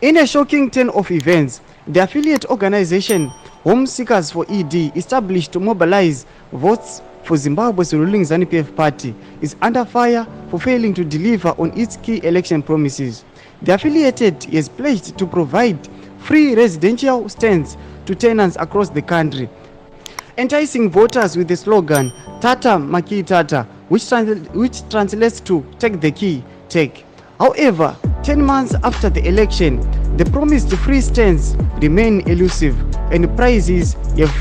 In a shocking turn of events, the affiliate organization Home Seekers for ED, established to mobilize votes for Zimbabwe's ruling ZANU-PF party, is under fire for failing to deliver on its key election promises. The affiliated has pledged to provide free residential stands to tenants across the country, enticing voters with the slogan Tata Maki Tata, which translates to take the key, take. However, 10 months after the election, the promised free stands remain elusive and prices have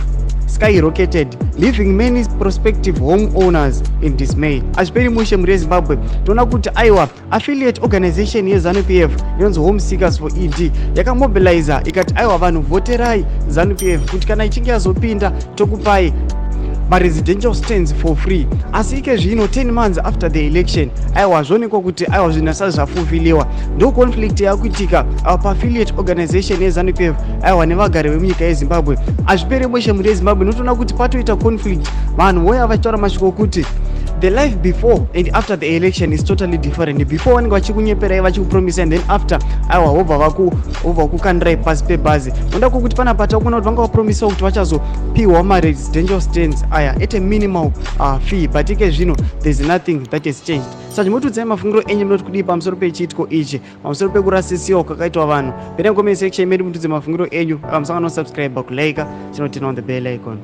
skyrocketed, leaving many prospective homeowners in dismay. Azviperi mushe muri Zimbabwe toona kuti aiwa affiliate organization yeZANU-PF inonzi Home Seekers for ED yakamobiliza ikati aiwa vanhu voterai ZANU-PF kuti kana ichinge yazopinda tokupai residential stands for free. Asi ike zvino 10 months after the election aiwa zvonekwa kuti aiwa zvinhu asati zvafulfiliwa. Ndo conflict yakuitika pa affiliate organization yeZANU-PF aiwa nevagari vemunyika yeZimbabwe. Azvipere mweshe muri yeZimbabwe notoona kuti patoita conflict, vanhu voya vachitaura mashoko kuti the life before and after the election is totally different. Before vanenge vachikunyeperai vachikupromisa and then after aiwa vobva vakukandirai pasi pebhazi. Noda kuti pana patakuona kuti vanga vapromisa kuti vachazopiwa residential stands aya at a minimal fee, but ike zvino there's nothing that has changed. Saka mutudzai mafungiro enyu munoti kudii pamusoro pechiitiko ichi, pamusoro pekurasisiwa kwakaitwa vanhu. Pera comment section medu mutudzai mafungiro enyu, musangano subscribe, kulike, turn on the bell icon.